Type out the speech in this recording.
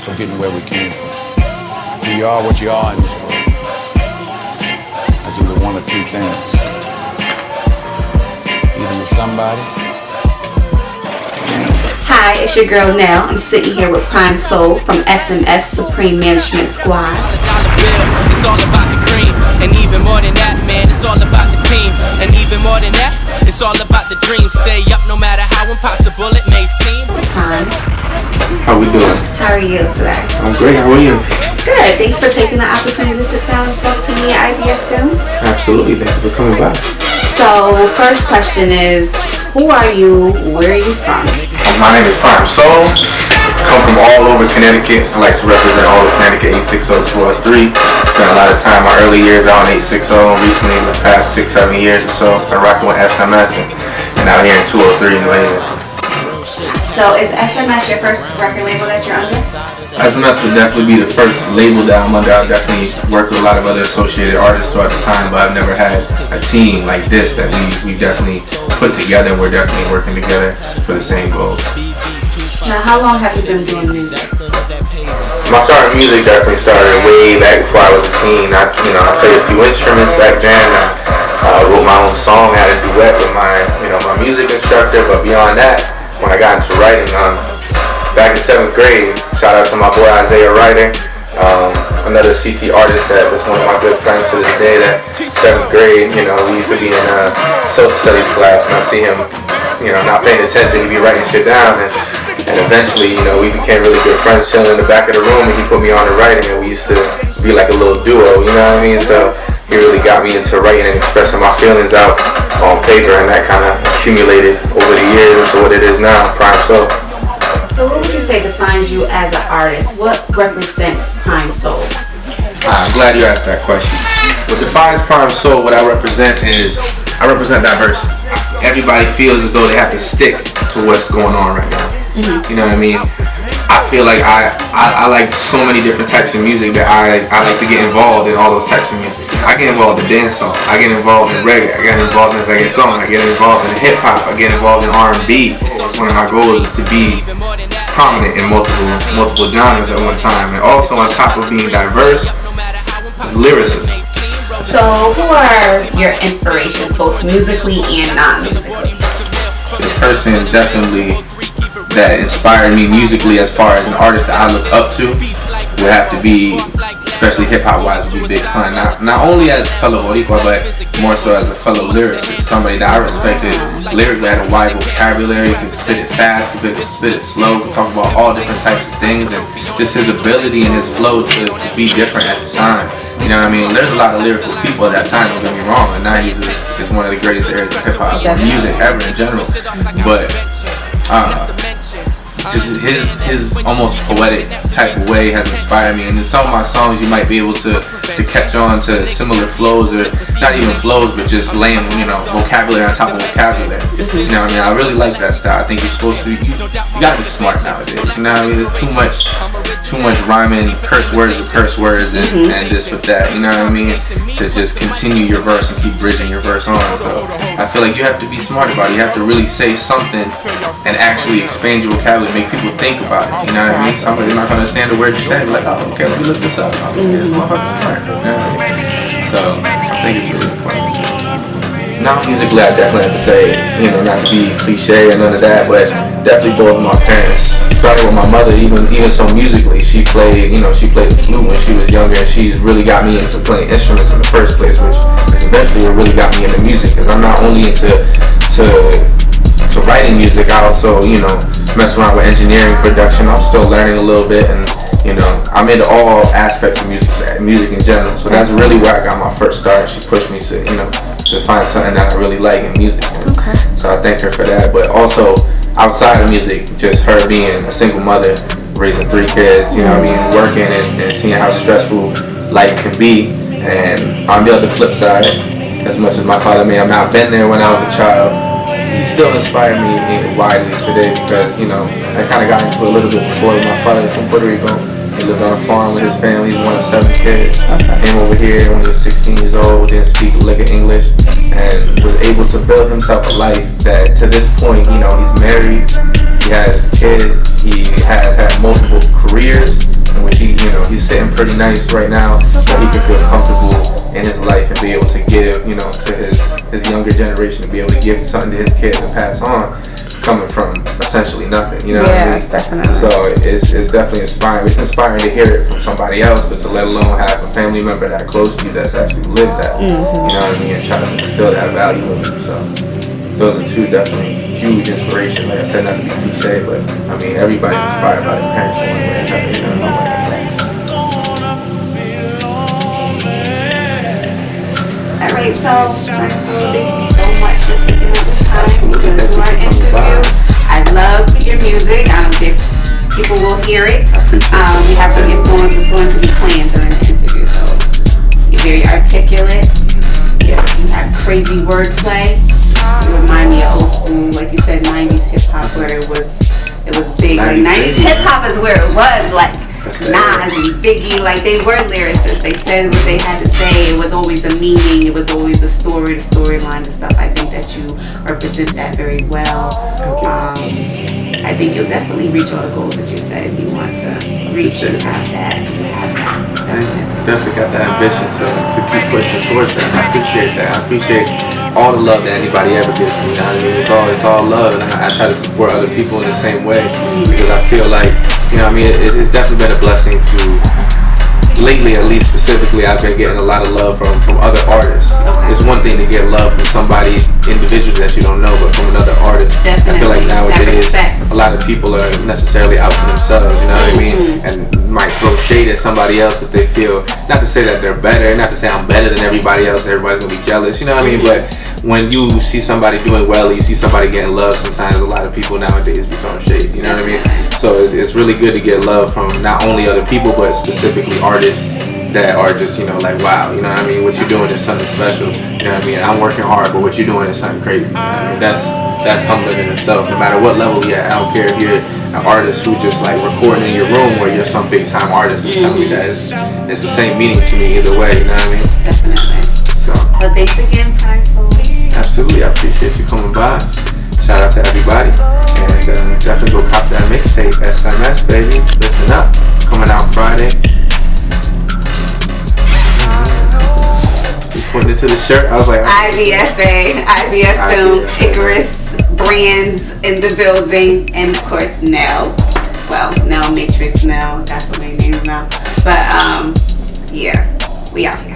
forgetting where we came from. So you are what you are in this world. That's either one of two things. Either you're somebody. Hi, it's your girl Nell. I'm sitting here with Prime Soul from SMS Supreme Management Squad. It's all about the green, and even more than that, man, it's all about the team. And even more than that, it's all about the dream. Stay up no matter how impossible it may seem. Prime, How we doing? how are you today? I'm great. How are you? Good. Thanks for taking the opportunity to sit down and talk to me at IBFA. Absolutely. Thank you for coming by. So, first question is, who are you? Where are you from? My name is Prime Soul. Come from all over Connecticut. I like to represent all of Connecticut, 860-203. Spent a lot of time my early years out on 860. Recently, in the past 6-7 years or so, been rocking with SMS and out here in 203 in New England. So, is SMS your first record label that you're under? SMS would definitely be the first label that I'm under. I've definitely worked with a lot of other associated artists throughout the time, but I've never had a team like this that we definitely put together, and we're definitely working together for the same goal. Now, how long have you been doing music? My start in music definitely started way back before I was a teen. I played a few instruments back then. I wrote my own song, had a duet with my music instructor. But beyond that, when I got into writing, back in 7th grade, shout out to my boy Isaiah Ryder, another CT artist that was one of my good friends to this day. That 7th grade, we used to be in a social studies class, and I see him, not paying attention. He'd be writing shit down, and eventually, we became really good friends, chilling in the back of the room, and he put me on to writing, and we used to be like a little duo, you know what I mean? So he really got me into writing and expressing my feelings out on paper, and that kind of accumulated over the years into what it is now, Prime Soul. So, what would you say defines you as an artist? What represents Prime Soul? I'm glad you asked that question. What defines Prime Soul, what I represent diversity. Everybody feels as though they have to stick to what's going on right now. Mm-hmm. You know what I mean? I feel like I like so many different types of music that I like to get involved in all those types of music. I get involved in dancehall, I get involved in reggae, I get involved in reggaeton, I get involved in hip hop, I get involved in R&B. One of my goals is to be prominent in multiple genres at one time, and also on top of being diverse is lyricism. So, who are your inspirations, both musically and non-musically? The person definitely that inspired me musically as far as an artist that I look up to would have to be, especially hip-hop wise, would be Big Pun. Not only as a fellow Boricua, but more so as a fellow lyricist. Somebody that I respected lyrically, had a wide vocabulary, could spit it fast, could spit it slow, could talk about all different types of things, and just his ability and his flow to be different at the time. You know what I mean? There's a lot of lyrical people at that time, don't get me wrong. The 90s is one of the greatest eras of hip-hop music ever in general. But just his almost poetic type of way has inspired me, and in some of my songs you might be able to catch on to similar flows, or not even flows, but just laying vocabulary on top of vocabulary. You know what I mean? I really like that style. I think you're supposed to you gotta be smart nowadays. You know what I mean? There's too much rhyming, curse words with curse words, and this with that. You know what I mean? To just continue your verse and keep bridging your verse on. So I feel like you have to be smart about it. You have to really say something and actually expand your vocabulary, make people think about it. You know what I mean? Somebody's not gonna understand the word you say, like, oh, okay, let me look this up. Oh, okay, this motherfucker's smart. You know what I mean? So I think it's really important. Now musically, I definitely have to say, not to be cliche or none of that, but definitely both of my parents. Started with my mother, even so musically, she played the flute when she was younger, and she's really got me into playing instruments in the first place, which eventually really got me into music, because I'm not only into writing music, I also, mess around with engineering, production. I'm still learning a little bit, and I'm into all aspects of music in general. So that's really where I got my first start. She pushed me to find something that I really like in music. Okay. So I thank her for that. But also outside of music, just her being a single mother, raising 3 kids, working and seeing how stressful life can be. And on the other flip side, as much as my father may have not been there when I was a child, he still inspired me widely today, because I kind of got into it a little bit before. My father's from Puerto Rico. He lived on a farm with his family. He's one of 7 kids. Came over here when he was 16 years old, didn't speak a lick of English, and was able to build himself a life that to this point, he's married, He has kids. He has had multiple careers, in which he's sitting pretty nice right now, so he can feel comfortable in his life and be able to give, to his younger generation, to be able to give something to his kids and pass on, coming from essentially nothing. You know what I mean? Definitely. So it's definitely inspiring. It's inspiring to hear it from somebody else, but to let alone have a family member that close to you that's actually lived that. You know what I mean? And try to instill that value in you. So those are two definitely huge inspirations. Like I said, not to be cliche, but I mean everybody's inspired by their parents in one way or another. You know. Alright, so thank you so much for taking up the time to do our interview. I love your music. People will hear it. We have some of your songs that's going to be playing during the interview. So you're very articulate. You have crazy wordplay. You remind me of old school, like you said, 90s hip hop, where it was big. Like 90s hip hop is where it was. Like Nas and Biggie, like they were lyricists. They said what they had to say. It was always a meaning. It was always a story, the storyline and stuff. I think that you represent that very well. I think you'll definitely reach all the goals that you said you want to reach. You have that. I definitely got that ambition to keep pushing towards that. I appreciate that. I appreciate all the love that anybody ever gives me. You know what I mean? It's all love, and I try to support other people in the same way, because I feel like, it's definitely been a blessing to, lately at least specifically, I've been getting a lot of love from other artists. Okay. It's one thing to get love from somebody individually that you don't know, but from another artist. Definitely. I feel like nowadays a lot of people are necessarily out for themselves, you know what I mean? And might throw shade at somebody else if they feel, not to say that they're better, not to say I'm better than everybody else, everybody's gonna be jealous, you know what I mean? But when you see somebody doing well, you see somebody getting love, sometimes a lot of people nowadays be throwing shade, you know what I mean? So it's really good to get love from not only other people, but specifically artists that are just, like, wow, you know what I mean? What you're doing is something special, you know what I mean? I'm working hard, but what you're doing is something crazy, you know what I mean? That's humbling in itself, no matter what level you're at. I don't care if you're an artist who just like recording in your room, or you're some big time artist. It's telling me that it's the same meaning to me either way, you know what I mean? Definitely. So thanks again, Prime Soul. Absolutely, I appreciate you coming by. Shout out to everybody, and definitely go cop that mixtape, SMS baby. Listen up, coming out Friday. Putting it to the shirt, I was like, IBFA, IBF Films, Icarus brands in the building, and of course Nell. Well, Nell Matrix Nell, that's what my name is now. But yeah, we out here.